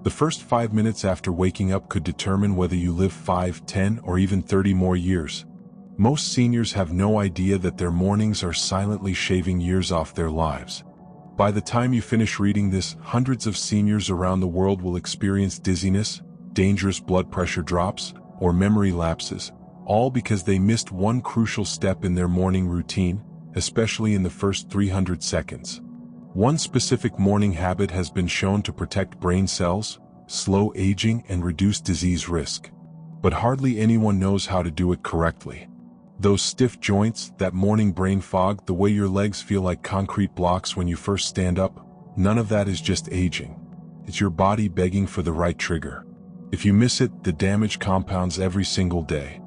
The first 5 minutes after waking up could determine whether you live 5, 10, or even 30 more years. Most seniors have no idea that their mornings are silently shaving years off their lives. By the time you finish reading this, hundreds of seniors around the world will experience dizziness, dangerous blood pressure drops, or memory lapses, all because they missed one crucial step in their morning routine, especially in the first 300 seconds. One specific morning habit has been shown to protect brain cells, slow aging, and reduce disease risk. But hardly anyone knows how to do it correctly. Those stiff joints, that morning brain fog, the way your legs feel like concrete blocks when you first stand up, none of that is just aging. It's your body begging for the right trigger. If you miss it, the damage compounds every single day.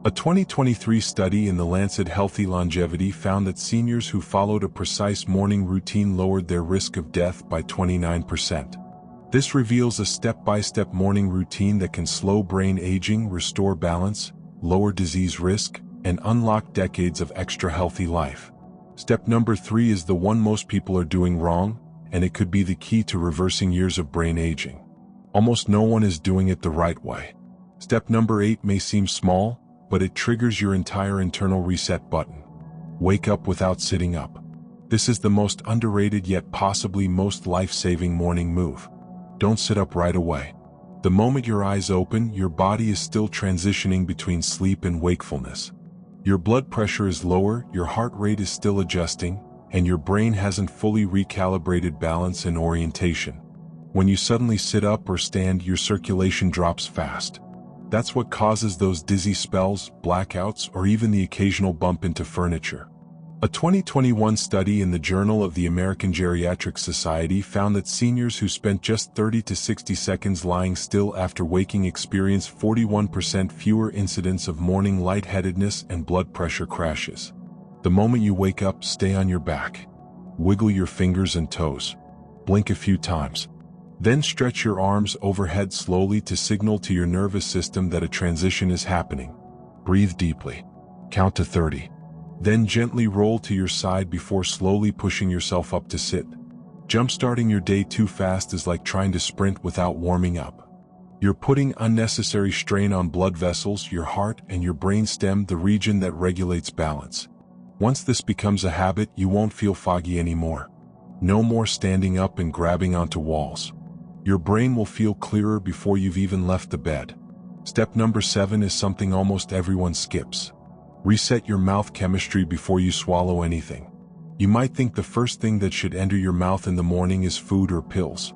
A 2023 study in the Lancet Healthy Longevity found that seniors who followed a precise morning routine lowered their risk of death by 29%. This reveals a step-by-step morning routine that can slow brain aging, restore balance, lower disease risk, and unlock decades of extra healthy life. Step number 3 is the one most people are doing wrong, and it could be the key to reversing years of brain aging. Almost no one is doing it the right way. Step number 8 may seem small, but it triggers your entire internal reset button. Wake up without sitting up. This is the most underrated yet possibly most life-saving morning move. Don't sit up right away. The moment your eyes open, your body is still transitioning between sleep and wakefulness. Your blood pressure is lower, your heart rate is still adjusting, and your brain hasn't fully recalibrated balance and orientation. When you suddenly sit up or stand, your circulation drops fast. That's what causes those dizzy spells, blackouts, or even the occasional bump into furniture. A 2021 study in the Journal of the American Geriatric Society found that seniors who spent just 30 to 60 seconds lying still after waking experienced 41% fewer incidents of morning lightheadedness and blood pressure crashes. The moment you wake up, stay on your back. Wiggle your fingers and toes. Blink a few times. Then stretch your arms overhead slowly to signal to your nervous system that a transition is happening. Breathe deeply. Count to 30. Then gently roll to your side before slowly pushing yourself up to sit. Jump-starting your day too fast is like trying to sprint without warming up. You're putting unnecessary strain on blood vessels, your heart, and your brainstem, the region that regulates balance. Once this becomes a habit, you won't feel foggy anymore. No more standing up and grabbing onto walls. Your brain will feel clearer before you've even left the bed. Step number 7 is something almost everyone skips. Reset your mouth chemistry before you swallow anything. You might think the first thing that should enter your mouth in the morning is food or pills.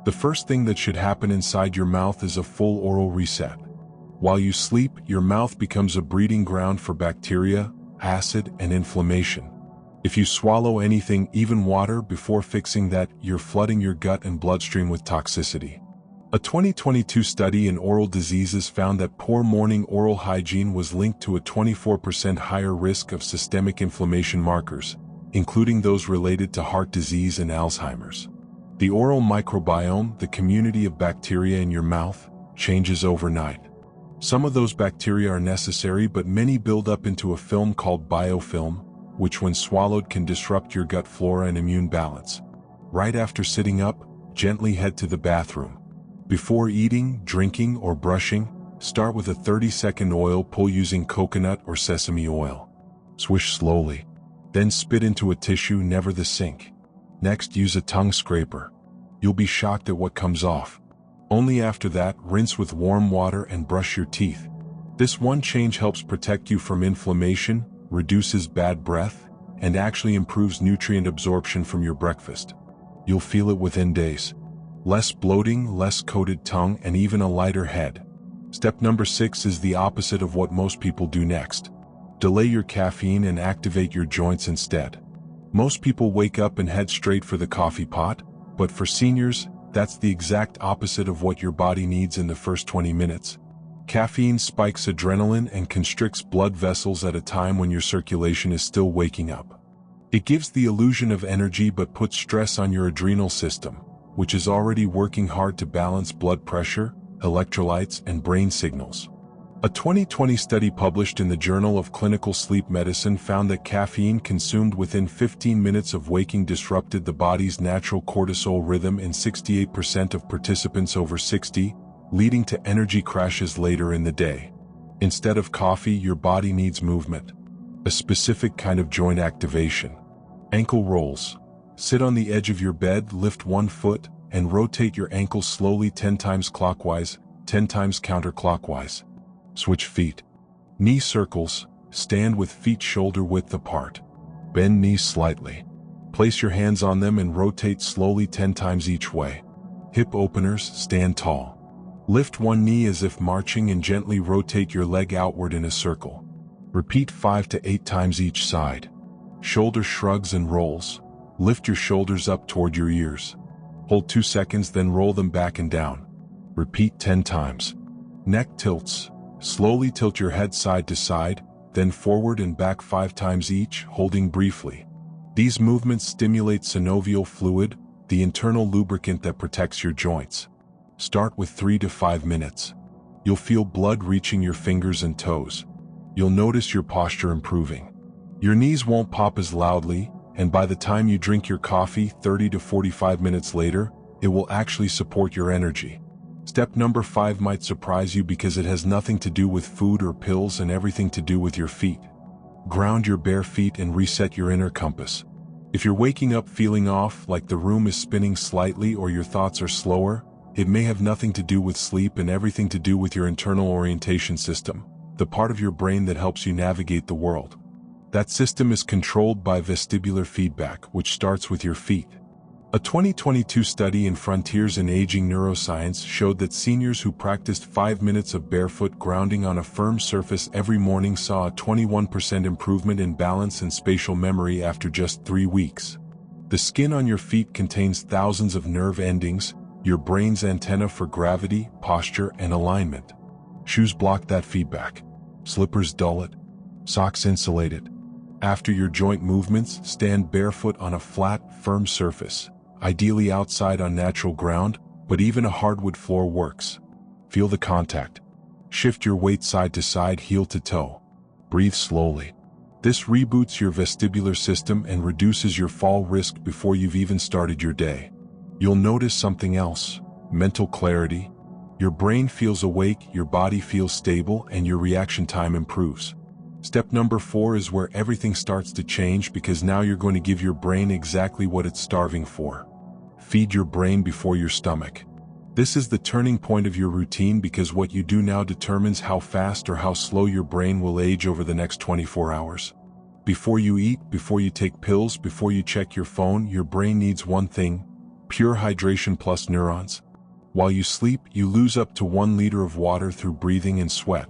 The first thing that should happen inside your mouth is a full oral reset. While you sleep, your mouth becomes a breeding ground for bacteria, acid, and inflammation. If you swallow anything, even water, before fixing that, you're flooding your gut and bloodstream with toxicity. A 2022 study in oral diseases found that poor morning oral hygiene was linked to a 24% higher risk of systemic inflammation markers, including those related to heart disease and Alzheimer's. The oral microbiome, the community of bacteria in your mouth, changes overnight. Some of those bacteria are necessary, but many build up into a film called biofilm, which when swallowed can disrupt your gut flora and immune balance. Right after sitting up, gently head to the bathroom. Before eating, drinking, or brushing, start with a 30-second oil pull using coconut or sesame oil. Swish slowly. Then spit into a tissue, never the sink. Next, use a tongue scraper. You'll be shocked at what comes off. Only after that, rinse with warm water and brush your teeth. This one change helps protect you from inflammation, reduces bad breath, and actually improves nutrient absorption from your breakfast. You'll feel it within days. Less bloating, less coated tongue, and even a lighter head. Step number 6 is the opposite of what most people do next. Delay your caffeine and activate your joints instead. Most people wake up and head straight for the coffee pot, but for seniors, that's the exact opposite of what your body needs in the first 20 minutes. Caffeine spikes adrenaline and constricts blood vessels at a time when your circulation is still waking up. It gives the illusion of energy but puts stress on your adrenal system, which is already working hard to balance blood pressure, electrolytes, and brain signals. A 2020 study published in the Journal of Clinical Sleep Medicine found that caffeine consumed within 15 minutes of waking disrupted the body's natural cortisol rhythm in 68% of participants over 60, leading to energy crashes later in the day. Instead of coffee, your body needs movement. A specific kind of joint activation. Ankle rolls. Sit on the edge of your bed, lift one foot, and rotate your ankle slowly 10 times clockwise, 10 times counterclockwise. Switch feet. Knee circles. Stand with feet shoulder width apart. Bend knees slightly. Place your hands on them and rotate slowly 10 times each way. Hip openers. Stand tall. Lift one knee as if marching and gently rotate your leg outward in a circle. Repeat 5 to 8 times each side. Shoulder shrugs and rolls. Lift your shoulders up toward your ears. Hold 2 seconds, then roll them back and down. Repeat 10 times. Neck tilts. Slowly tilt your head side to side, then forward and back 5 times each, holding briefly. These movements stimulate synovial fluid, the internal lubricant that protects your joints. Start with 3 to 5 minutes. You'll feel blood reaching your fingers and toes. You'll notice your posture improving. Your knees won't pop as loudly, and by the time you drink your coffee 30 to 45 minutes later, it will actually support your energy. Step number 5 might surprise you because it has nothing to do with food or pills and everything to do with your feet. Ground your bare feet and reset your inner compass. If you're waking up feeling off, like the room is spinning slightly or your thoughts are slower, it may have nothing to do with sleep and everything to do with your internal orientation system, the part of your brain that helps you navigate the world. That system is controlled by vestibular feedback, which starts with your feet. A 2022 study in Frontiers in Aging Neuroscience showed that seniors who practiced 5 minutes of barefoot grounding on a firm surface every morning saw a 21% improvement in balance and spatial memory after just 3 weeks. The skin on your feet contains thousands of nerve endings, your brain's antenna for gravity, posture, and alignment. Shoes block that feedback. Slippers dull it. Socks insulate it. After your joint movements, stand barefoot on a flat, firm surface, ideally outside on natural ground, but even a hardwood floor works. Feel the contact. Shift your weight side to side, heel to toe. Breathe slowly. This reboots your vestibular system and reduces your fall risk before you've even started your day. You'll notice something else: mental clarity. Your brain feels awake, your body feels stable, and your reaction time improves. Step number 4 is where everything starts to change, because now you're going to give your brain exactly what it's starving for. Feed your brain before your stomach. This is the turning point of your routine, because what you do now determines how fast or how slow your brain will age over the next 24 hours. Before you eat, before you take pills, before you check your phone, your brain needs one thing: pure hydration plus neurons. While you sleep, you lose up to 1 liter of water through breathing and sweat.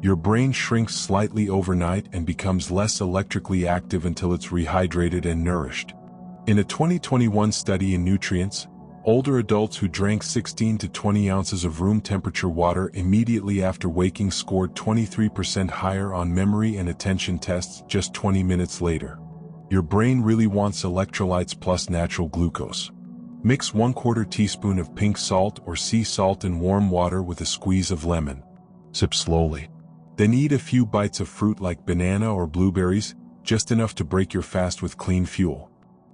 Your brain shrinks slightly overnight and becomes less electrically active until it's rehydrated and nourished. In a 2021 study in Nutrients, older adults who drank 16 to 20 ounces of room temperature water immediately after waking scored 23% higher on memory and attention tests just 20 minutes later. Your brain really wants electrolytes plus natural glucose. Mix 1/4 teaspoon of pink salt or sea salt in warm water with a squeeze of lemon. Sip slowly. Then eat a few bites of fruit like banana or blueberries, just enough to break your fast with clean fuel.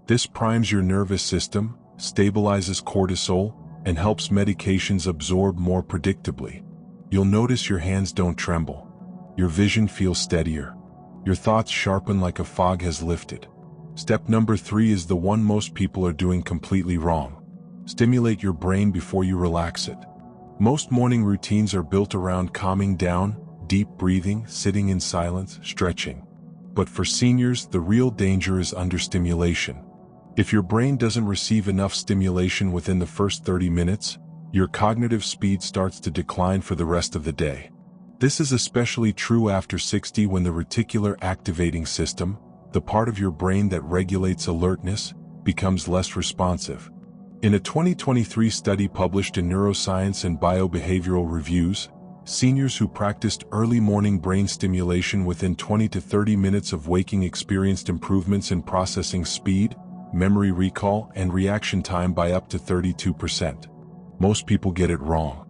This primes your nervous system, stabilizes cortisol, and helps medications absorb more predictably. You'll notice your hands don't tremble. Your vision feels steadier. Your thoughts sharpen like a fog has lifted. Step number 3 is the one most people are doing completely wrong. Stimulate your brain before you relax it. Most morning routines are built around calming down, deep breathing, sitting in silence, stretching. But for seniors, the real danger is understimulation. If your brain doesn't receive enough stimulation within the first 30 minutes, your cognitive speed starts to decline for the rest of the day. This is especially true after 60, when the reticular activating system, the part of your brain that regulates alertness, becomes less responsive. In a 2023 study published in Neuroscience and Biobehavioral Reviews, seniors who practiced early morning brain stimulation within 20 to 30 minutes of waking experienced improvements in processing speed, memory recall, and reaction time by up to 32%. Most people get it wrong.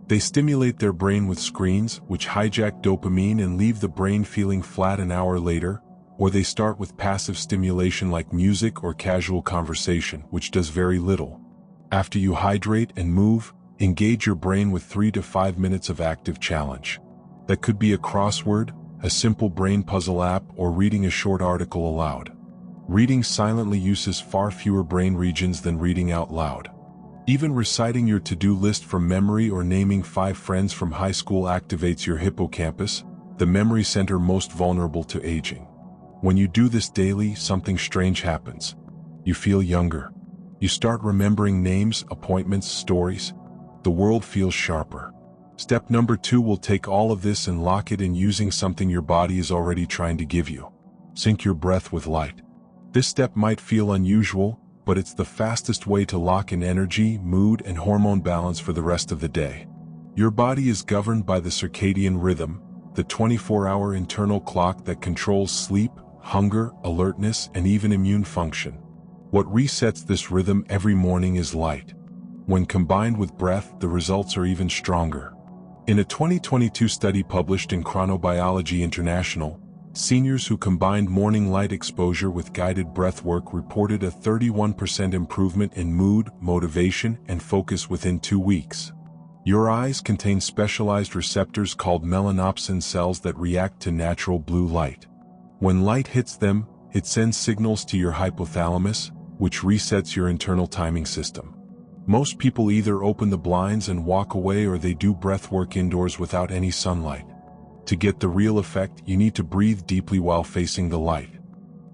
They stimulate their brain with screens, which hijack dopamine and leave the brain feeling flat an hour later, or they start with passive stimulation like music or casual conversation, which does very little. After you hydrate and move, engage your brain with 3 to 5 minutes of active challenge. That could be a crossword, a simple brain puzzle app, or reading a short article aloud. Reading silently uses far fewer brain regions than reading out loud. Even reciting your to-do list from memory or naming 5 friends from high school activates your hippocampus, the memory center most vulnerable to aging. When you do this daily, something strange happens. You feel younger. You start remembering names, appointments, stories. The world feels sharper. Step number 2 will take all of this and lock it in using something your body is already trying to give you. Sync your breath with light. This step might feel unusual, but it's the fastest way to lock in energy, mood, and hormone balance for the rest of the day. Your body is governed by the circadian rhythm, the 24-hour internal clock that controls sleep, hunger, alertness, and even immune function. What resets this rhythm every morning is light. When combined with breath, the results are even stronger. In a 2022 study published in Chronobiology International, seniors who combined morning light exposure with guided breath work reported a 31% improvement in mood, motivation, and focus within 2 weeks. Your eyes contain specialized receptors called melanopsin cells that react to natural blue light. When light hits them, it sends signals to your hypothalamus, which resets your internal timing system. Most people either open the blinds and walk away, or they do breath work indoors without any sunlight. To get the real effect, you need to breathe deeply while facing the light.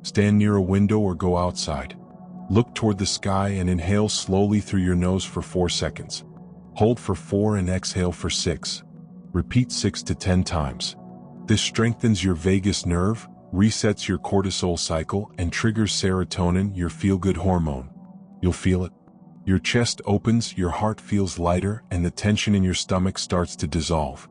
Stand near a window or go outside. Look toward the sky and inhale slowly through your nose for 4 seconds. Hold for 4 and exhale for 6. Repeat 6 to 10 times. This strengthens your vagus nerve, resets your cortisol cycle, and triggers serotonin, your feel-good hormone. You'll feel it. Your chest opens, your heart feels lighter, and the tension in your stomach starts to dissolve.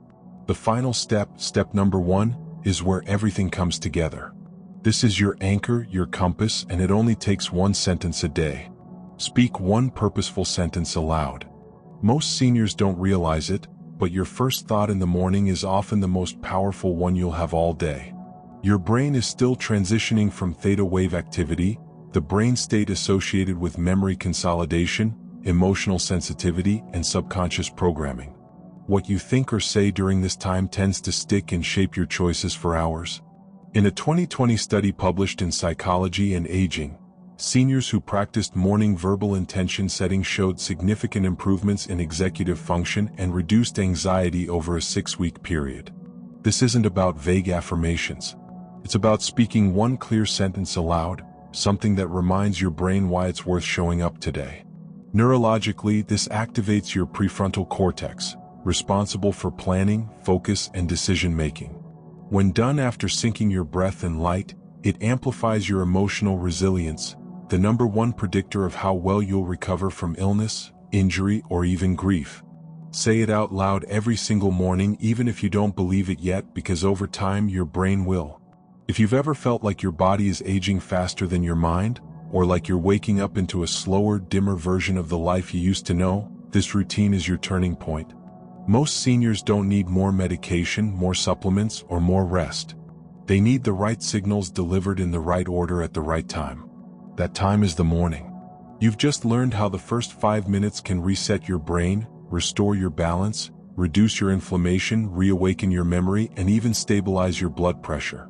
The final step, step number 1, is where everything comes together. This is your anchor, your compass, and it only takes 1 sentence a day. Speak 1 purposeful sentence aloud. Most seniors don't realize it, but your first thought in the morning is often the most powerful one you'll have all day. Your brain is still transitioning from theta wave activity, the brain state associated with memory consolidation, emotional sensitivity, and subconscious programming. What you think or say during this time tends to stick and shape your choices for hours. In a 2020 study published in Psychology and Aging, seniors who practiced morning verbal intention setting showed significant improvements in executive function and reduced anxiety over a 6-week period. This isn't about vague affirmations. It's about speaking 1 clear sentence aloud, something that reminds your brain why it's worth showing up today. Neurologically, this activates your prefrontal cortex, responsible for planning, focus, and decision-making. When done after syncing your breath and light, it amplifies your emotional resilience, the number 1 predictor of how well you'll recover from illness, injury, or even grief. Say it out loud every single morning, even if you don't believe it yet, because over time your brain will. If you've ever felt like your body is aging faster than your mind, or like you're waking up into a slower, dimmer version of the life you used to know, this routine is your turning point. Most seniors don't need more medication, more supplements, or more rest. They need the right signals delivered in the right order at the right time. That time is the morning. You've just learned how the first 5 minutes can reset your brain, restore your balance, reduce your inflammation, reawaken your memory, and even stabilize your blood pressure.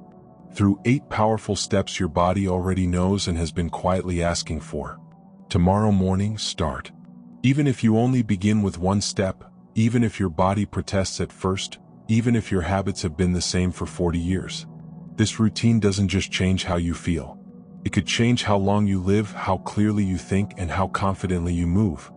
Through 8 powerful steps your body already knows and has been quietly asking for. Tomorrow morning, start. Even if you only begin with 1 step, even if your body protests at first, even if your habits have been the same for 40 years. This routine doesn't just change how you feel. It could change how long you live, how clearly you think, and how confidently you move.